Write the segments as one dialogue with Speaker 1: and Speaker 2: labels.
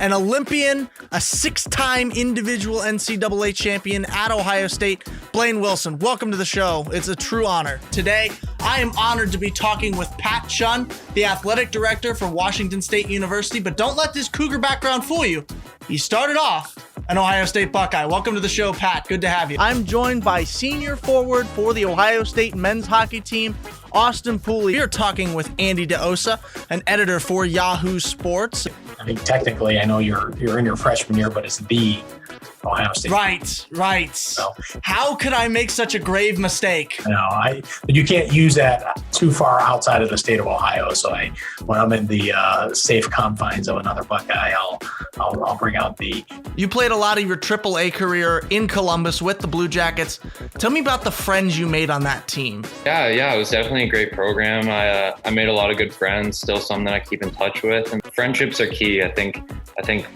Speaker 1: an Olympian, a 6-time individual NCAA champion at Ohio State, Blaine Wilson. Welcome to the show. It's a true honor. Today, I am honored to be talking with Pat Chun, the athletic director for Washington State University, but don't let this Cougar background fool you. He started off an Ohio State Buckeye. Welcome to the show, Pat. Good to have you. I'm joined by senior forward for the Ohio State men's hockey team, Austin Pooley. We are talking with Andy DeOsa, an editor for Yahoo Sports.
Speaker 2: I mean, technically, I know you're in your freshman year, but it's the Ohio State.
Speaker 1: Right.
Speaker 2: So,
Speaker 1: how could I make such a grave mistake?
Speaker 2: No, you can't use that too far outside of the state of Ohio. So when I'm in the safe confines of another Buckeye, I'll bring out the.
Speaker 1: You played a lot of your AAA career in Columbus with the Blue Jackets. Tell me about the friends you made on that team.
Speaker 3: Yeah, it was definitely a great program. I made a lot of good friends, still some that I keep in touch with. And friendships are key. I think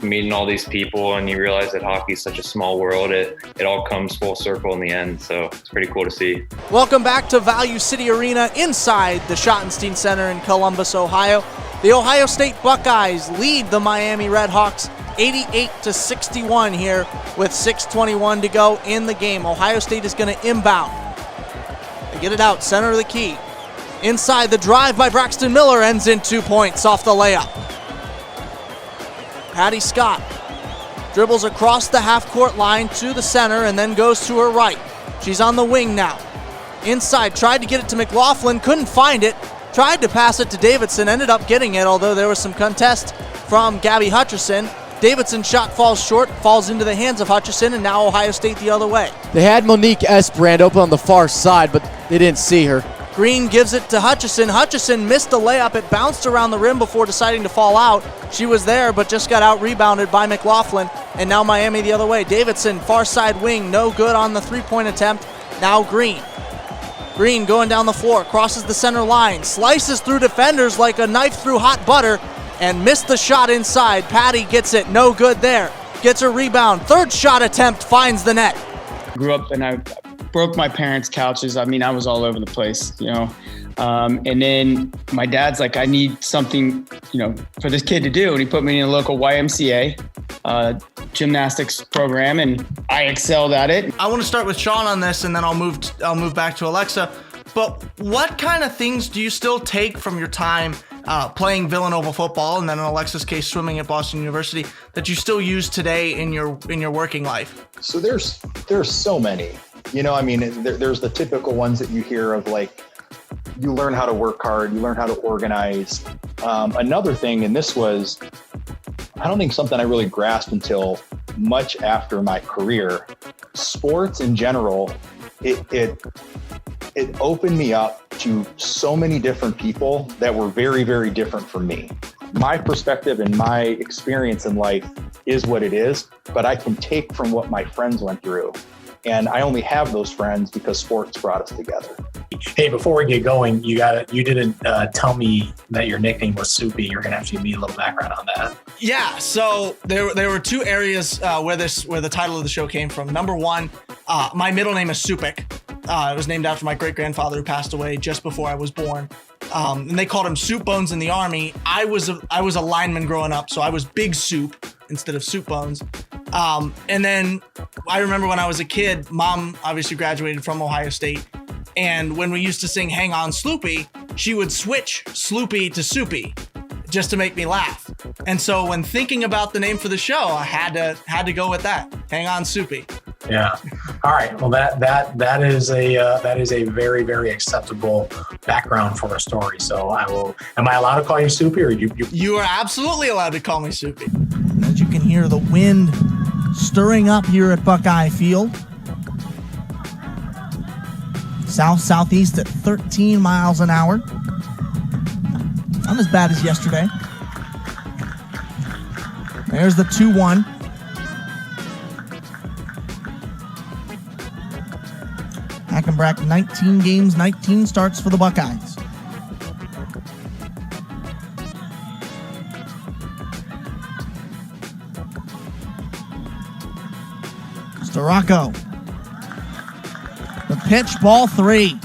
Speaker 3: meeting all these people and you realize that hockey is such a small world, it all comes full circle in the end. So it's pretty cool to see. Welcome back to Value City Arena inside the Schottenstein Center in Columbus, Ohio. The Ohio State Buckeyes lead the Miami Redhawks 88-61 here with 6:21 to go in the game. Ohio State is going to inbound. They get it out, center of the key. Inside, the drive by Braxton Miller ends in 2 points off the layup. Patty Scott dribbles across the half-court line to the center and then goes to her right. She's on the wing now. Inside, tried to get it to McLaughlin, couldn't find it. Tried to pass it to Davidson, ended up getting it, although there was some contest from Gabby Hutcherson. Davidson's shot falls short, falls into the hands of Hutcherson, and now Ohio State the other way.
Speaker 4: They had Monique Esbrand open on the far side, but they didn't see her.
Speaker 1: Green gives it to Hutcherson. Hutcherson missed the layup. It bounced around the rim before deciding to fall out. She was there, but just got out-rebounded by McLaughlin, and now Miami the other way. Davidson, far side wing, no good on the three-point attempt. Now Green. Green going down the floor, crosses the center line, slices through defenders like a knife through hot butter, and missed the shot inside. Patty gets it, no good there. Gets a rebound. Third shot attempt finds the net.
Speaker 5: Grew up and I broke my parents' couches. I mean, I was all over the place, and then my dad's like, I need something, for this kid to do. And he put me in a local YMCA gymnastics program, and I excelled at it.
Speaker 1: I want to start with Sean on this, and then I'll move back to Alexa. But what kind of things do you still take from your time playing Villanova football, and then in Alexa's case, swimming at Boston University, that you still use today in your working life?
Speaker 6: So there's so many. There's the typical ones that you hear of, like, you learn how to work hard, you learn how to organize. Another thing, and this was, I don't think something I really grasped until much after my career, sports in general, it opened me up to so many different people that were very, very different from me. My perspective and my experience in life is what it is, but I can take from what my friends went through. And I only have those friends because sports brought us together.
Speaker 2: Hey, before we get going, you didn't tell me that your nickname was Supi. You're gonna have to give me a little background on that.
Speaker 1: Yeah, so there were two areas where the title of the show came from. Number one, my middle name is Supik. It was named after my great-grandfather who passed away just before I was born. And they called him Soup Bones in the Army. I was a lineman growing up, so I was Big Soup instead of Soup Bones. And then I remember when I was a kid, Mom obviously graduated from Ohio State. And when we used to sing Hang On Sloopy, she would switch Sloopy to Soupy just to make me laugh. And so when thinking about the name for the show, I had to go with that. Hang On Soupy.
Speaker 2: Yeah. All right. Well, that is a very, very acceptable background for a story. So am I allowed to call you Soupy, or you?
Speaker 1: You are absolutely allowed to call me Soupy. As you can hear the wind stirring up here at Buckeye Field. South-southeast at 13 miles an hour. Not as bad as yesterday. There's the 2-1. Hackenbrack, 19 games, 19 starts for the Buckeyes. Storako. The pitch, ball 3.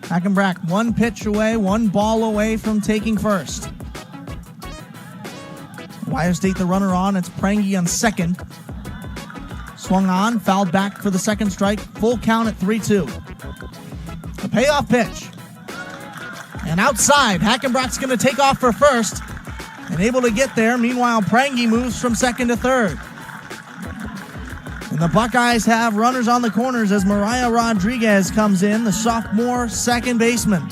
Speaker 1: Hackenbrack, one pitch away, one ball away from taking first.
Speaker 7: Ohio State the runner on. It's Prangy on second. Swung on, fouled back for the second strike. Full count at 3-2. The payoff pitch. And outside, Hackenbrock's going to take off for first and able to get there. Meanwhile, Prangy moves from second to third. And the Buckeyes have runners on the corners as Mariah Rodriguez comes in, the sophomore second baseman.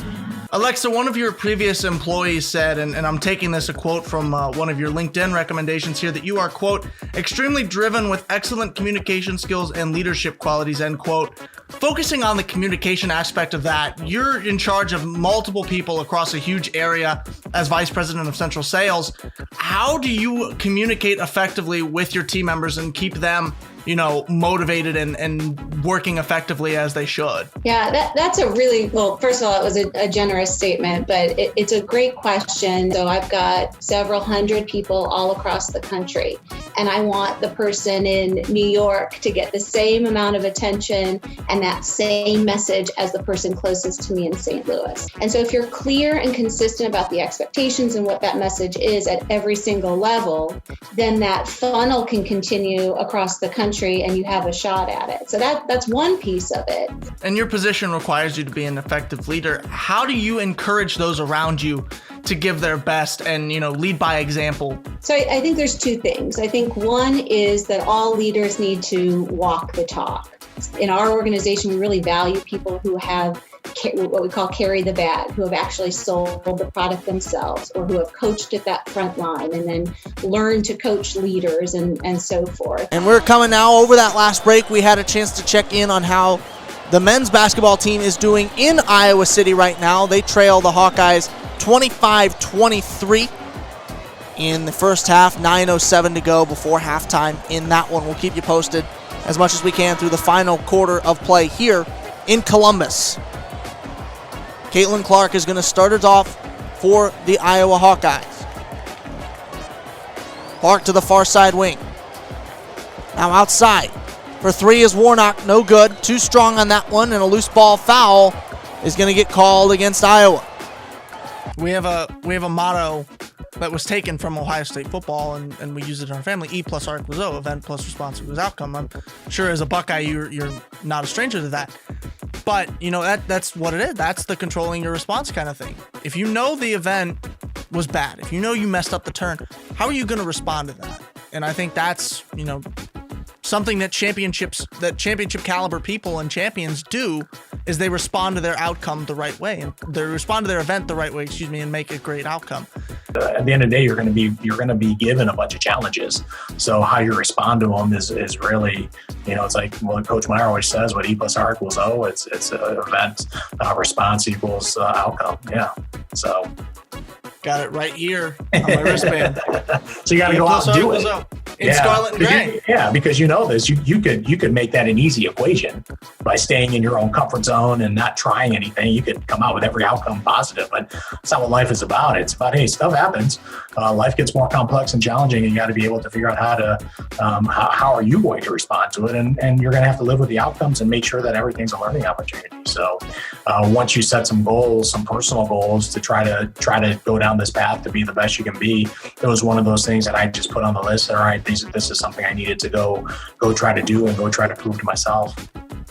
Speaker 1: Alexa, one of your previous employees said, and I'm taking this a quote from one of your LinkedIn recommendations here, that you are, quote, extremely driven with excellent communication skills and leadership qualities, end quote. Focusing on the communication aspect of that, you're in charge of multiple people across a huge area as vice president of central sales. How do you communicate effectively with your team members and keep them, you know, motivated and working effectively as they should?
Speaker 8: Yeah, that's a really, well, first of all, it was a generous statement, but it's a great question. So I've got several hundred people all across the country, and I want the person in New York to get the same amount of attention and that same message as the person closest to me in St. Louis. And so if you're clear and consistent about the expectations and what that message is at every single level, then that funnel can continue across the country and you have a shot at it. So that's one piece of it.
Speaker 1: And your position requires you to be an effective leader. How do you encourage those around you to give their best and, you know, lead by example?
Speaker 8: So I think there's two things. I think one is that all leaders need to walk the talk. In our organization, we really value people who have what we call carry the bag, who have actually sold the product themselves or who have coached at that front line and then learned to coach leaders and so forth.
Speaker 9: And we're coming now over that last break. We had a chance to check in on how the men's basketball team is doing in Iowa City right now. They trail the Hawkeyes 25-23 in the first half, 9:07 to go before halftime in that one. We'll keep you posted as much as we can through the final quarter of play here in Columbus. Caitlin Clark is going to start us off for the Iowa Hawkeyes. Clark to the far side wing. Now outside. For three is Warnock, no good. Too strong on that one, and a loose ball foul is going to get called against Iowa.
Speaker 1: We have a motto that was taken from Ohio State football, and we use it in our family. E plus R equals O, event plus response equals outcome. I'm sure as a Buckeye, you're not a stranger to that. But, you know, that's what it is. That's the controlling your response kind of thing. If you know the event was bad, if you know you messed up the turn, how are you going to respond to that? And I think that's, you know, something that championship caliber people and champions do, is they respond to their outcome the right way, and they respond to their event the right way, and make a great outcome.
Speaker 2: At the end of the day, you're going to be given a bunch of challenges. So how you respond to them is really, you know, it's like what Coach Meyer always says: what E plus R equals O. It's event response equals outcome. Yeah. So
Speaker 1: got it right here on my wristband.
Speaker 2: So you got to go out and do it.
Speaker 1: In Scarlet and Gray.
Speaker 2: Because you know this. You could make that an easy equation by staying in your own comfort zone and not trying anything. You could come out with every outcome positive, but that's not what life is about. It's about, hey, stuff happens. Life gets more complex and challenging, and you got to be able to figure out how are you going to respond to it, and you're going to have to live with the outcomes and make sure that everything's a learning opportunity. So once you set some goals, some personal goals to try to go down this path to be the best you can be, it was one of those things that I just put on the list. All right, this is something I needed to go try to do and go try to prove to myself.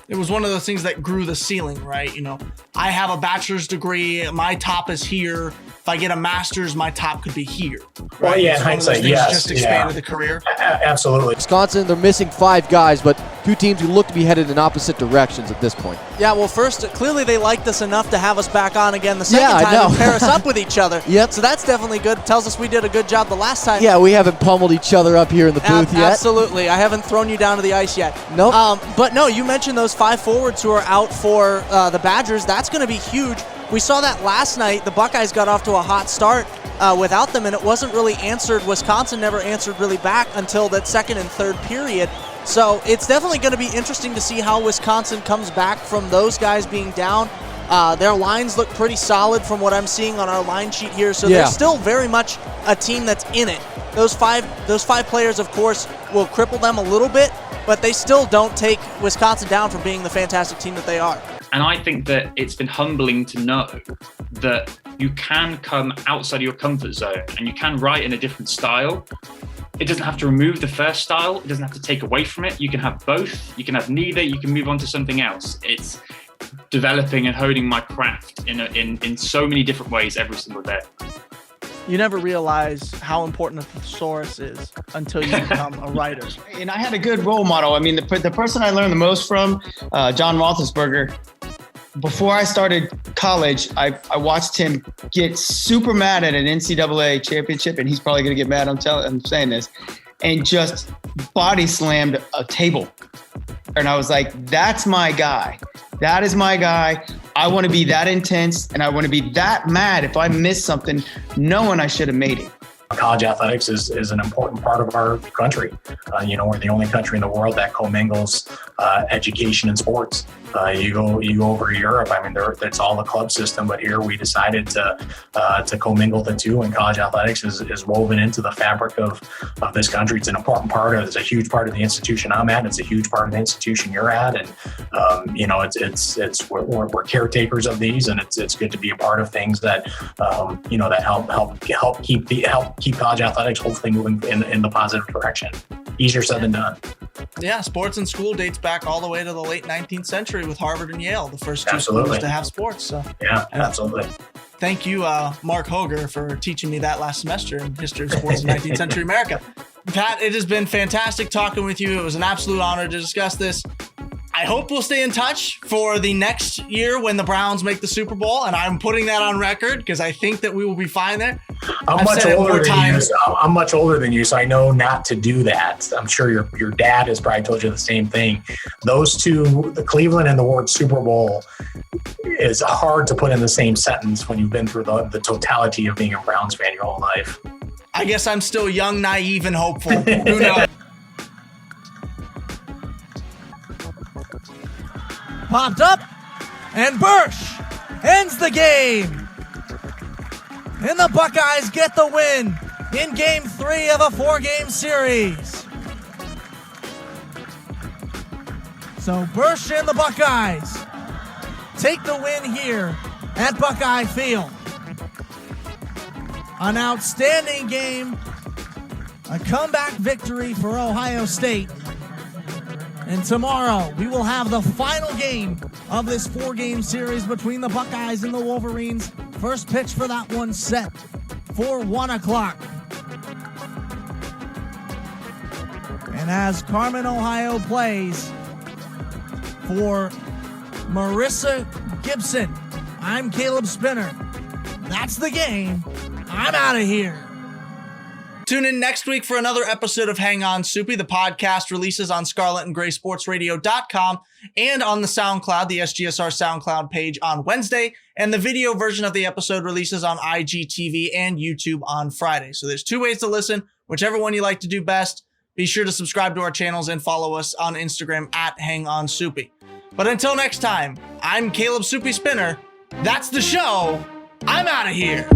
Speaker 1: It was one of those things that grew the ceiling, right? You know, I have a bachelor's degree. My top is here. If I get a master's, my top could be here. Right?
Speaker 2: Well, yeah, in hindsight, yes.
Speaker 1: Just expanded the career.
Speaker 2: Absolutely.
Speaker 4: Wisconsin, they're missing 5 guys, but two teams who look to be headed in opposite directions at this point.
Speaker 9: Yeah, well, first, clearly they liked us enough to have us back on again the second time and pair us up with each other.
Speaker 4: Yep.
Speaker 9: So that's definitely good. Tells us we did a good job the last time.
Speaker 4: Yeah, we haven't pummeled each other up here in the booth yet.
Speaker 9: Absolutely. I haven't thrown you down to the ice yet.
Speaker 4: Nope.
Speaker 9: But no, you mentioned those 5 forwards who are out for the Badgers. That's going to be huge. We saw that last night. The Buckeyes got off to a hot start without them, and it wasn't really answered. Wisconsin never answered really back until that second and third period. So it's definitely going to be interesting to see how Wisconsin comes back from those guys being down. Their lines look pretty solid from what I'm seeing on our line sheet here. So they're still very much a team that's in it. Those five players, of course, will cripple them a little bit, but they still don't take Wisconsin down from being the fantastic team that they are.
Speaker 10: And I think that it's been humbling to know that you can come outside of your comfort zone and you can write in a different style. it doesn't have to remove the first style. It doesn't have to take away from it. You can have both. You can have neither. You can move on to something else. It's developing and honing my craft in so many different ways every single day.
Speaker 1: You never realize how important a thesaurus is until you become a writer.
Speaker 5: And I had a good role model. I mean, the person I learned the most from, John Roethlisberger. Before I started college, I watched him get super mad at an NCAA championship, and he's probably going to get mad. I'm saying this, and just body slammed a table. And I was like, that's my guy. That is my guy. I want to be that intense, and I want to be that mad if I miss something, knowing I should have made it.
Speaker 2: College athletics is an important part of our country. We're the only country in the world that commingles education and sports. You go over to Europe. I mean, it's all the club system, but here we decided to commingle the two. And college athletics is woven into the fabric of this country. It's an important part of. It's a huge part of the institution I'm at. It's a huge part of the institution you're at, and we're caretakers of these, and it's good to be a part of things that that help keep college athletics hopefully moving in the positive direction. Easier said than done.
Speaker 1: Yeah, sports in school dates back all the way to the late 19th century with Harvard and Yale, the first two
Speaker 2: Absolutely.
Speaker 1: schools to have sports. So
Speaker 2: Yeah, absolutely.
Speaker 1: thank you, Mark Hoger, for teaching me that last semester in history of sports in 19th century America. Pat, it has been fantastic talking with you. It was an absolute honor to discuss this. I hope we'll stay in touch for the next year when the Browns make the Super Bowl, and I'm putting that on record because I think that we will be fine there.
Speaker 2: I'm much older than you, so I know not to do that. I'm sure your dad has probably told you the same thing. Those two, the Cleveland and the word Super Bowl, is hard to put in the same sentence when you've been through the totality of being a Browns fan your whole life.
Speaker 1: I guess I'm still young, naive, and hopeful. Who knows?
Speaker 7: Popped up, and Bursch ends the game. And the Buckeyes get the win in Game 3 of a 4-game series. So Bursch and the Buckeyes take the win here at Buckeye Field. An outstanding game, a comeback victory for Ohio State. And tomorrow, we will have the final game of this 4-game series between the Buckeyes and the Wolverines. First pitch for that one set for 1 o'clock. And as Carmen, Ohio plays for Marissa Gibson, I'm Caleb Spinner. That's the game. I'm out of here.
Speaker 1: Tune in next week for another episode of Hang On Supi. The podcast releases on Scarlet and Gray SportsRadio.com and on the SoundCloud, the SGSR SoundCloud page on Wednesday. And the video version of the episode releases on IGTV and YouTube on Friday. So there's 2 ways to listen, whichever one you like to do best. Be sure to subscribe to our channels and follow us on Instagram at Hang On Supi. But until next time, I'm Caleb Supi Spinner. That's the show. I'm out of here.